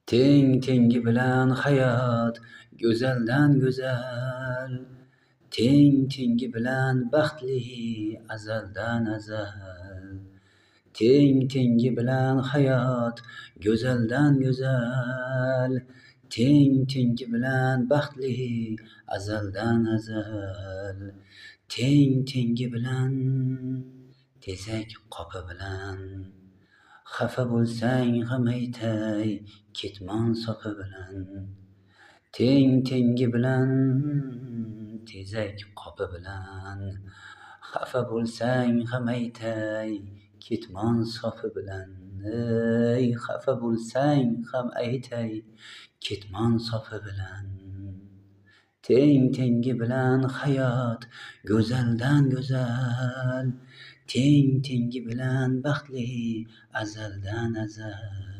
Tengi bilan hayot go'zaldan go'zal, tengi bilan baxtli azaldan azal. Tengi bilan hayot go'zaldan go'zal, tengi bilan baxtli azaldan azal. Tengi bilan tezak qopi bilan, xafa bo'lsang ham aytay ketmon sopi bilan. Tengi bilan tezak qopi bilan, xafa bo'lsang ham aytay ketmon sopi bilan. Ey xafa bo'lsang ham aytay ketmon sopi bilan. Tengi bilan hayot go'zaldan go'zal, tengi bilan baxtli azaldan azal.